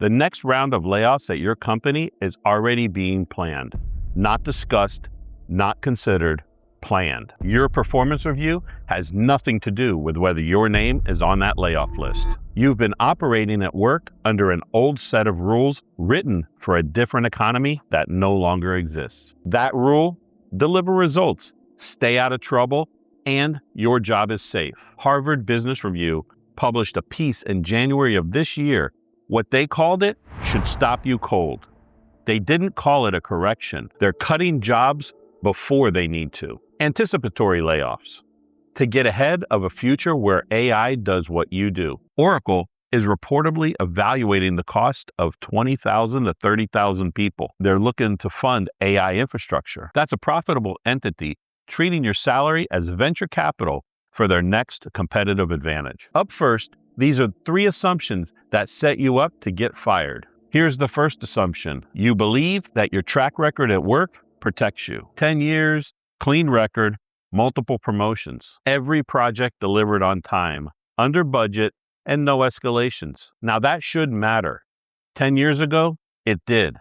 The next round of layoffs at your company is already being planned, not discussed, not considered, planned. Your performance review has nothing to do with whether your name is on that layoff list. You've been operating at work under an old set of rules written for a different economy that no longer exists. That rule: deliver results, stay out of trouble, and your job is safe. Harvard Business Review published a piece in January of this year. What they called it should stop you cold. They didn't call it a correction. They're cutting jobs before they need to. Anticipatory layoffs. To get ahead of a future where AI does what you do. Oracle is reportedly evaluating the cost of 20,000 to 30,000 people. They're looking to fund AI infrastructure. That's a profitable entity treating your salary as venture capital for their next competitive advantage. Up first, these are 3 assumptions that set you up to get fired. Here's the first assumption. You believe that your track record at work protects you. 10 years, clean record, multiple promotions. Every project delivered on time, under budget, and no escalations. Now that should matter. 10 years ago, it did.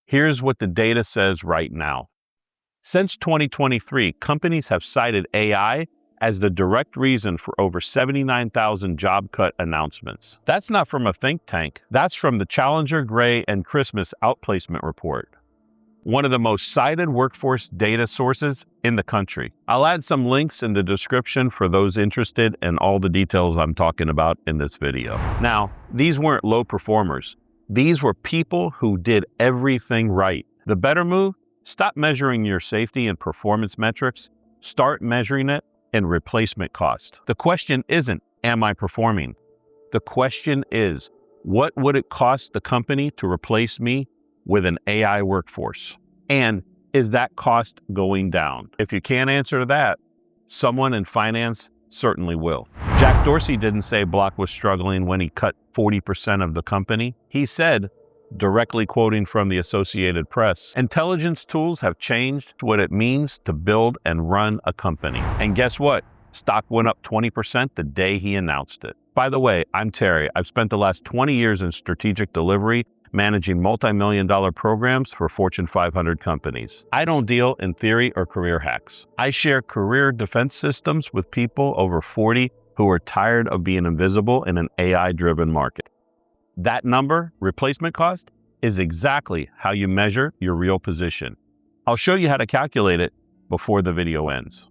Here's what the data says right now. Since 2023, companies have cited AI as the direct reason for over 79,000 job cut announcements. That's not from a think tank. That's from the Challenger, Gray, and Christmas Outplacement Report, one of the most cited workforce data sources in the country. I'll add some links in the description for those interested in all the details I'm talking about in this video. Now, these weren't low performers. These were people who did everything right. The better move: stop measuring your safety and performance metrics. Start measuring it in replacement cost. The question isn't, am I performing? The question is, what would it cost the company to replace me with an AI workforce? And is that cost going down? If you can't answer that, someone in finance certainly will. Jack Dorsey didn't say Block was struggling when he cut 40% of the company. He said, directly quoting from the Associated Press, intelligence tools have changed what it means to build and run a company. And guess what? Stock went up 20% the day he announced it. By the way, I'm Terry. I've spent the last 20 years in strategic delivery, managing multi-million-dollar programs for Fortune 500 companies. I don't deal in theory or career hacks. I share career defense systems with people over 40 who are tired of being invisible in an AI-driven market. That number, replacement cost, is exactly how you measure your real position. I'll show you how to calculate it before the video ends.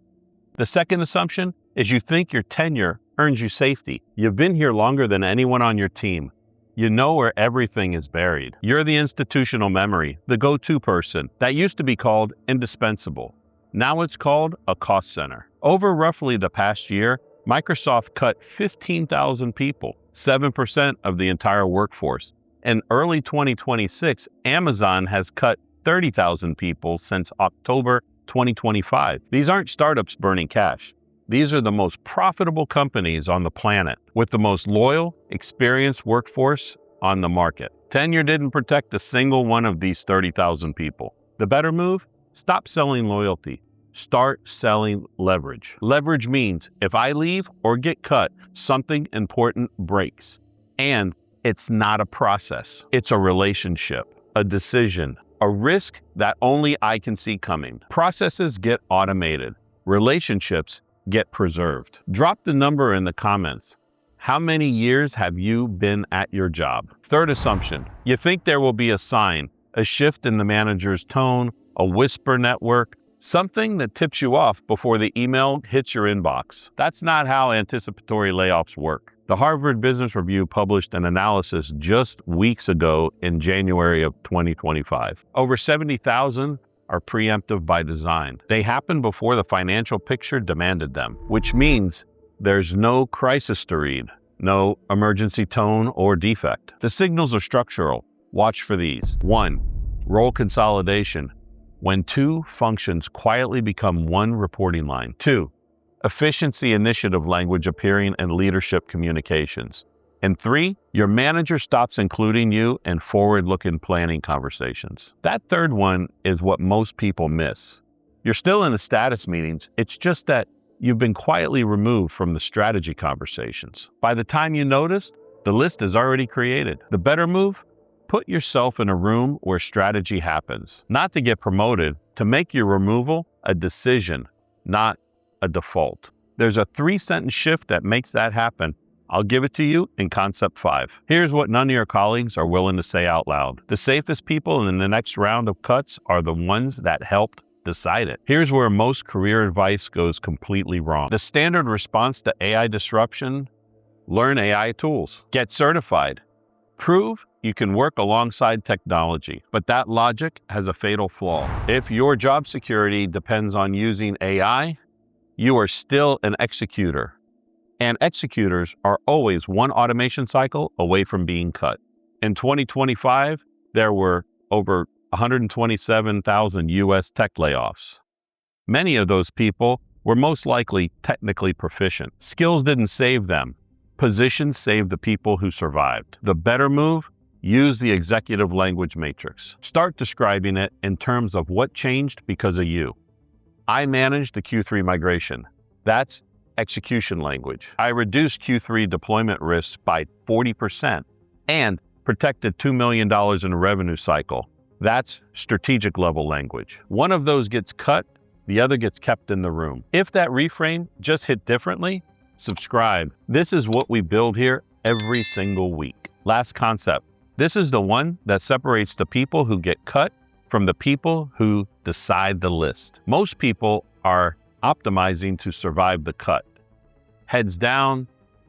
The second assumption is you think your tenure earns you safety. You've been here longer than anyone on your team. You know where everything is buried. You're the institutional memory, the go-to person. That used to be called indispensable. Now it's called a cost center. Over roughly the past year, Microsoft cut 15,000 people, 7% of the entire workforce. In early 2026, Amazon has cut 30,000 people since October 2025. These aren't startups burning cash. These are the most profitable companies on the planet with the most loyal, experienced workforce on the market. Tenure didn't protect a single one of these 30,000 people. The better move? Stop selling loyalty. Start selling leverage. Leverage means if I leave or get cut, something important breaks. And it's not a process. It's a relationship, a decision, a risk that only I can see coming. Processes get automated. Relationships get preserved. Drop the number in the comments. How many years have you been at your job? Third assumption, you think there will be a sign, a shift in the manager's tone, a whisper network, something that tips you off before the email hits your inbox. That's not how anticipatory layoffs work. The Harvard Business Review published an analysis just weeks ago in January of 2025. Over 70,000 are preemptive by design. They happen before the financial picture demanded them, which means there's no crisis to read, no emergency tone or defect. The signals are structural. Watch for these. 1. Role consolidation, when 2 functions quietly become 1 reporting line. 2. Efficiency initiative language appearing in leadership communications. And 3, your manager stops including you in forward-looking planning conversations. That third one is what most people miss. You're still in the status meetings, it's just that you've been quietly removed from the strategy conversations. By the time you notice, the list is already created. The better move? Put yourself in a room where strategy happens, not to get promoted, to make your removal a decision, not a default. There's a 3-sentence shift that makes that happen. I'll give it to you in Concept 5. Here's what none of your colleagues are willing to say out loud. The safest people in the next round of cuts are the ones that helped decide it. Here's where most career advice goes completely wrong. The standard response to AI disruption: learn AI tools, get certified, prove you can work alongside technology. But that logic has a fatal flaw. If your job security depends on using AI, you are still an executor. And executors are always one automation cycle away from being cut. In 2025, there were over 127,000 US tech layoffs. Many of those people were most likely technically proficient. Skills didn't save them. Positions saved the people who survived. The better move: use the executive language matrix. Start describing it in terms of what changed because of you. I managed the Q3 migration. That's execution language. I reduced Q3 deployment risks by 40% and protected $2 million in a revenue cycle. That's strategic level language. One of those gets cut, the other gets kept in the room. If that reframe just hit differently, subscribe. This is what we build here every single week. Last concept. This is the one that separates the people who get cut from the people who decide the list. Most people are optimizing to survive the cut. Heads down,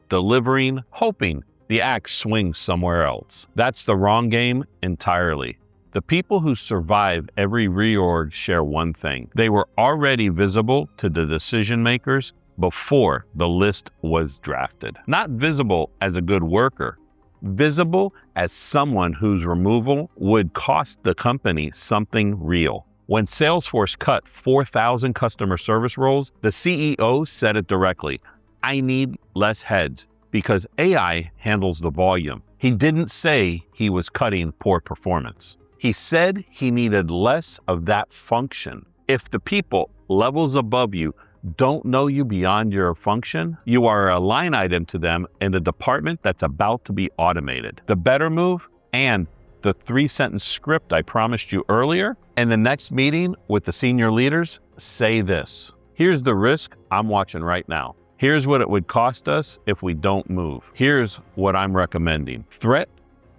delivering, hoping the axe swings somewhere else. That's the wrong game entirely. The people who survive every reorg share one thing: they were already visible to the decision makers before the list was drafted. Not visible as a good worker, visible as someone whose removal would cost the company something real. When Salesforce cut 4,000 customer service roles, the CEO said it directly: I need less heads because AI handles the volume. He didn't say he was cutting poor performance. He said he needed less of that function. If the people levels above you don't know you beyond your function, you are a line item to them in a department that's about to be automated. The better move, and the 3-sentence script I promised you earlier, and the next meeting with the senior leaders, say this: here's the risk I'm watching right now. Here's what it would cost us if we don't move. Here's what I'm recommending. Threat,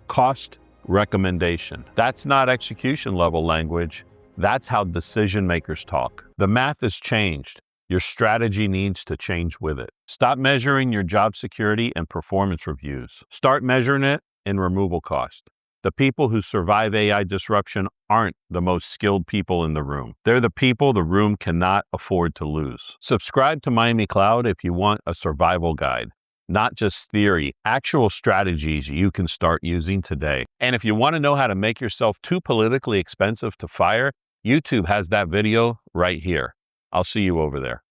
cost, recommendation. That's not execution level language. That's how decision makers talk. The math has changed. Your strategy needs to change with it. Stop measuring your job security in performance reviews. Start measuring it in removal cost. The people who survive AI disruption aren't the most skilled people in the room. They're the people the room cannot afford to lose. Subscribe to Miami Cloud if you want a survival guide, not just theory, actual strategies you can start using today. And if you want to know how to make yourself too politically expensive to fire, YouTube has that video right here. I'll see you over there.